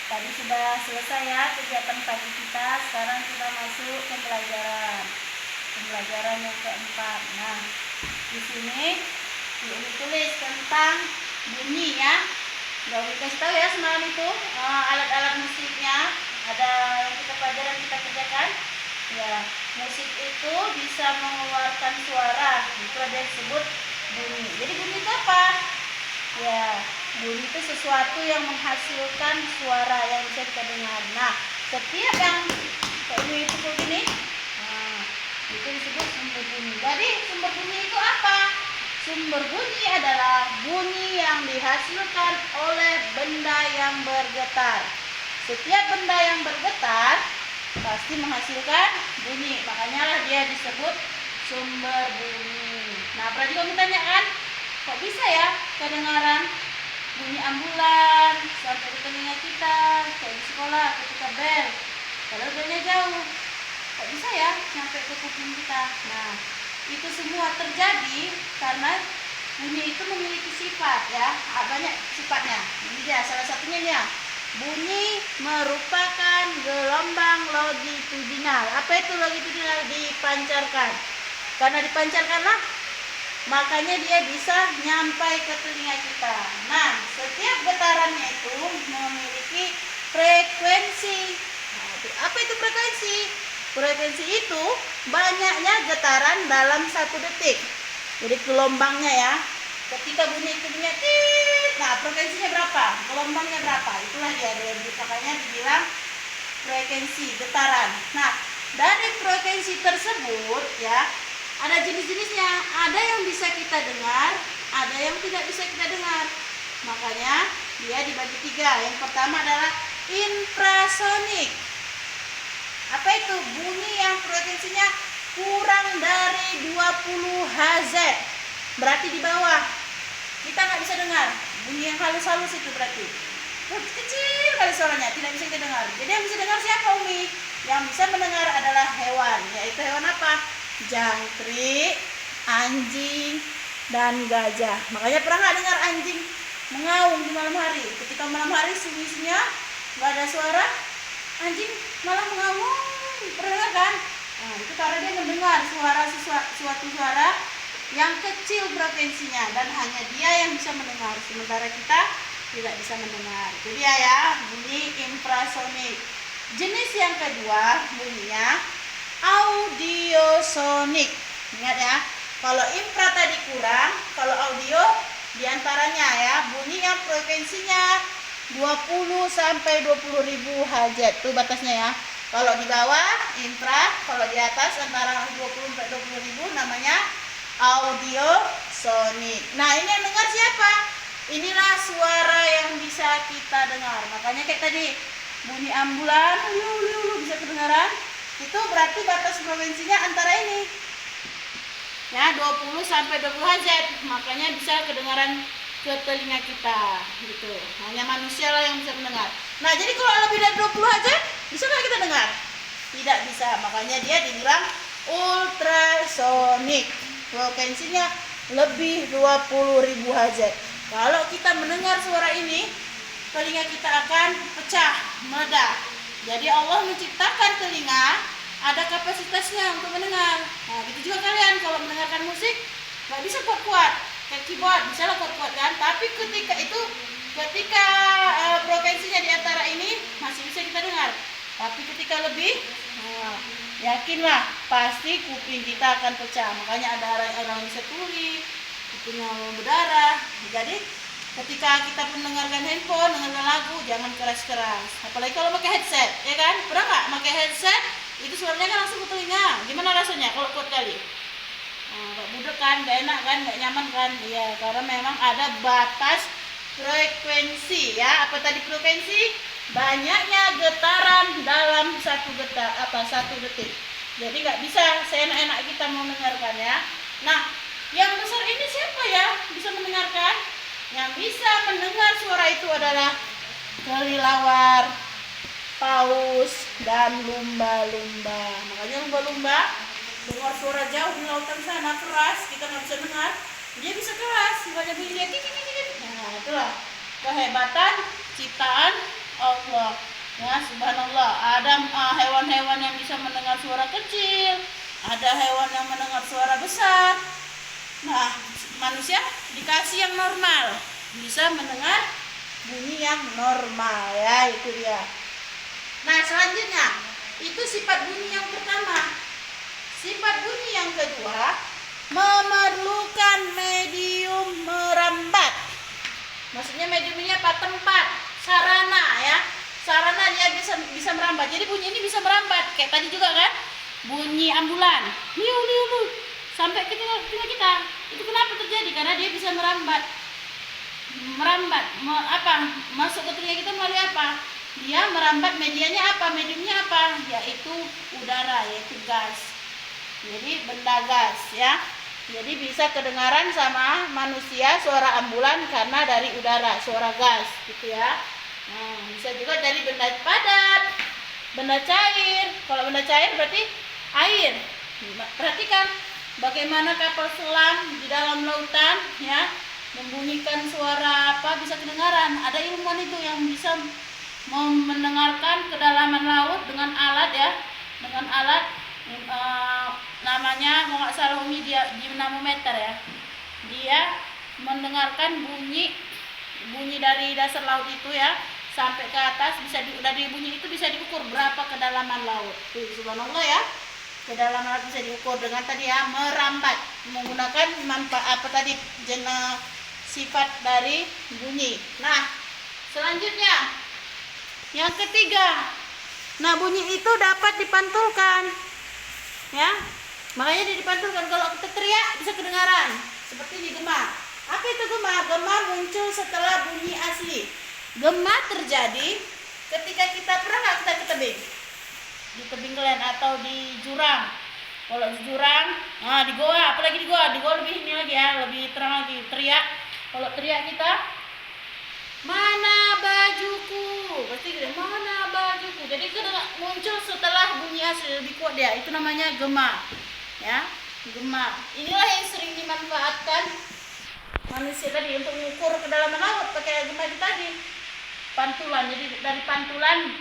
Tadi sudah selesai ya kegiatan pagi kita. Sekarang kita masuk ke pembelajaran yang keempat. Nah, di sini ditulis tentang bunyi ya. Udah kasih tahu ya semalam itu alat-alat musiknya. Ada yang kita pelajaran, kita kerjakan. Ya, musik itu bisa mengeluarkan suara. Itu ada yang disebut bunyi. Jadi bunyi itu apa? Ya, bunyi itu sesuatu yang menghasilkan suara yang bisa kita dengar. Nah, setiap yang kayak bunyi itu begini, itu disebut sumber bunyi. Jadi sumber bunyi itu apa? Sumber bunyi adalah bunyi yang dihasilkan oleh benda yang bergetar. Setiap benda yang bergetar pasti menghasilkan bunyi. Makanya lah dia disebut sumber bunyi. Nah, pernah juga kita tanya kan, kok bisa ya kedengaran bunyi ambulan sampai di telinga kita, kayak di sekolah ketika bel, padahal belnya jauh, kok bisa ya sampai ke kuping kita? Nah, itu semua terjadi karena bunyi itu memiliki sifat ya, banyak sifatnya. Ini dia salah satunya ya. Bunyi merupakan gelombang longitudinal. Apa itu longitudinal? Dipancarkan. Karena dipancarkanlah, makanya dia bisa nyampai ke telinga kita. Nah, setiap getarannya itu memiliki frekuensi. Nah, apa itu frekuensi? Frekuensi itu banyaknya getaran dalam 1 detik. Jadi gelombangnya ya. Ketika bunyi itu bunyi tit, nah frekuensinya berapa? Gelombangnya berapa? Itulah dia, makanya dibilang frekuensi getaran. Nah, dari frekuensi tersebut ya, ada jenis-jenisnya. Ada yang bisa kita dengar, ada yang tidak bisa kita dengar. Makanya dia dibagi 3. Yang pertama adalah infrasonik. Apa itu? Bunyi yang frekuensinya kurang dari 20 Hz. Berarti di bawah. Kita nggak bisa dengar. Bunyi yang halus-halus itu berarti kecil kali suaranya, tidak bisa kita dengar. Jadi yang bisa dengar siapa, Umi? Yang bisa mendengar adalah hewan. Yaitu hewan apa? Jangkrik, anjing, dan gajah. Makanya pernah nggak dengar anjing mengaum di malam hari? Ketika malam hari sunyi-sunyinya nggak ada suara, anjing malah mengaum. Pernah kan? Nah, itu karena dia mendengar suatu suara yang kecil frekuensinya dan hanya dia yang bisa mendengar, sementara kita tidak bisa mendengar. Itu dia ya, bunyi infrasonik. Jenis yang kedua bunyinya audiosonik. Ingat ya, kalau infra tadi kurang, kalau audio diantaranya ya, bunyi yang frekuensinya 20 sampai 20.000 Hz itu batasnya ya. Kalau di bawah infra, kalau di atas antara 20 sampai 20.000 namanya audiosonik. Nah, ini yang dengar siapa? Inilah suara yang bisa kita dengar. Makanya kayak tadi bunyi ambulan bisa kedengaran. Itu berarti batas frekuensinya antara ini. Ya, 20 sampai 20 Hz. Makanya bisa kedengaran ke telinga kita gitu. Hanya manusia lah yang bisa mendengar. Nah, jadi kalau lebih dari 20 Hz, bisa nggak kita dengar? Tidak bisa. Makanya dia dibilang ultrasonik. Frekuensinya lebih 20.000 Hz. Kalau kita mendengar suara ini, telinga kita akan pecah, meledak. Jadi Allah menciptakan telinga ada kapasitasnya untuk mendengar. Nah, gitu juga kalian kalau mendengarkan musik nggak bisa kuat-kuat. Kayak keyboard, bisa lah kuat-kuat kan. Tapi ketika frekuensinya di antara ini masih bisa kita dengar. Tapi ketika lebih, yakinlah pasti kuping kita akan pecah. Makanya ada orang bisa tuli, kupingnya berdarah. Jadi ketika kita mendengarkan handphone, dengarkan lagu, jangan keras-keras. Apalagi kalau pakai headset, ya kan? Pernah nggak pakai headset? Itu suaranya kan langsung ke telinga. Gimana rasanya kalau kuat kali? Nggak budek kan, nggak enak kan, nggak nyaman kan? Iya, karena memang ada batas frekuensi ya. Apa tadi frekuensi? Banyaknya getaran dalam satu detik. Jadi nggak bisa seenak-enak kita mau mendengarkan ya. Nah, yang besar ini siapa ya bisa mendengarkan? Yang bisa mendengar suara itu adalah kelelawar, paus, dan lumba-lumba. Makanya lumba-lumba dengar suara jauh di lautan sana keras, kita nggak bisa dengar. Dia bisa keras, makanya bunyi dia. Nah, itulah kehebatan ciptaan Allah. Ya, subhanallah. Ada hewan-hewan yang bisa mendengar suara kecil, ada hewan yang mendengar suara besar. Nah, manusia dikasih yang normal, bisa mendengar bunyi yang normal, ya, itu dia. Nah, selanjutnya itu sifat bunyi yang pertama. Sifat bunyi yang kedua, memerlukan medium merambat. Maksudnya medium ini apa? Tempat, sarana, ya. Sarana dia bisa merambat. Jadi bunyi ini bisa merambat. Kayak tadi juga kan? Bunyi ambulan. Liu liu liu. Sampai ke telinga kita. Itu kenapa terjadi? Karena dia bisa merambat. Masuk ke telinga kita melalui apa? Dia merambat, medianya apa? Mediumnya apa? Yaitu udara, yaitu gas. Jadi benda gas, ya. Jadi bisa kedengaran sama manusia suara ambulan karena dari udara, suara gas, gitu ya. Nah, bisa juga dari benda padat, benda cair. Kalau benda cair berarti air. Perhatikan bagaimana kapal selam di dalam lautan, ya, membunyikan suara apa, bisa kedengaran. Ada ilmuwan itu yang bisa mendengarkan kedalaman laut dengan alat, ya, dengan alat namanya mau nggak salah Umi dia dinamometer, ya. Dia mendengarkan bunyi dari dasar laut itu, ya, sampai ke atas, dari bunyi itu bisa diukur berapa kedalaman laut. Tuh, subhanallah, ya. Kedalaman laut bisa diukur dengan tadi, ya, merambat, menggunakan manfaat apa tadi, jenis sifat dari bunyi. Nah, selanjutnya yang ketiga, nah, bunyi itu dapat dipantulkan, ya. Makanya dia dipantulkan. Kalau kita teriak bisa kedengaran, seperti di gema. Apa itu gema? Gema muncul setelah bunyi asli. Gema terjadi ketika kita pernah nggak kita ke tebing, di tebing kalian atau di jurang. Kalau di jurang, di goa, apalagi di goa lebih ini lagi, ya, lebih terang lagi. Teriak, kalau teriak kita, mana bajuku, pasti gitu, mana bajuku. Jadi muncul setelah bunyi asli, lebih kuat dia. Itu namanya gema, ya, gema. Inilah yang sering dimanfaatkan manusia tadi untuk mengukur kedalaman laut pakai gema itu tadi, pantulan. Jadi dari pantulan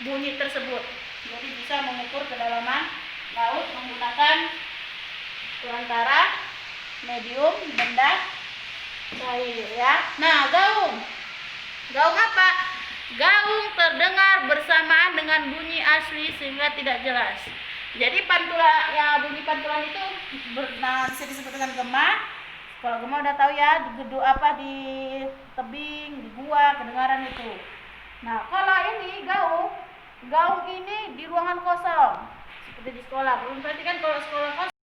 bunyi tersebut, jadi bisa mengukur kedalaman laut menggunakan perantara medium benda cair, ya. Nah, gaung apa? Gaung terdengar bersamaan dengan bunyi asli sehingga tidak jelas. Jadi pantulan, ya, bunyi pantulan itu bisa disebut dengan gema. Kalau gema udah tahu, ya, di gedung apa, di tebing, di gua kedengaran itu. Nah, kalau ini gaung ini di ruangan kosong seperti di sekolah. Belum berarti kan kalau sekolah kosong